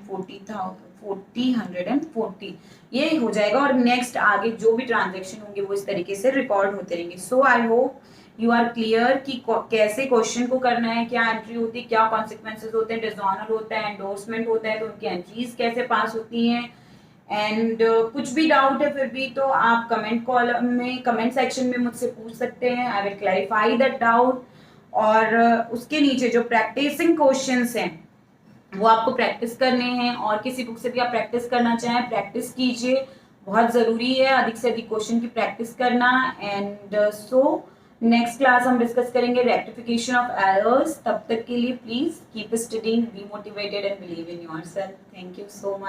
140, 140 ये हो जाएगा। और नेक्स्ट आगे जो भी ट्रांजेक्शन होंगे वो इस तरीके से रिकॉर्ड होते रहेंगे। So I hope you are clear कि कैसे क्वेश्चन को करना है, क्या एंट्री होती है, क्या कॉन्सिक्वेंसेज होते हैं, डिसऑनर होता है, एंडोर्समेंट होता है, तो उनकी एंट्रीज कैसे पास होती हैं। एंड कुछ भी डाउट है फिर भी तो आप कमेंट कॉलम में, कमेंट सेक्शन में मुझसे पूछ सकते हैं। I will clarify that doubt. और उसके नीचे जो प्रैक्टिसिंग क्वेश्चंस हैं वो आपको प्रैक्टिस करने हैं, और किसी बुक से भी आप प्रैक्टिस करना चाहें प्रैक्टिस कीजिए, बहुत ज़रूरी है अधिक से अधिक क्वेश्चन की प्रैक्टिस करना। एंड सो नेक्स्ट क्लास हम डिस्कस करेंगे रेक्टिफिकेशन ऑफ एरर्स। तब तक के लिए please keep studying, be motivated and believe in yourself. Thank you so much.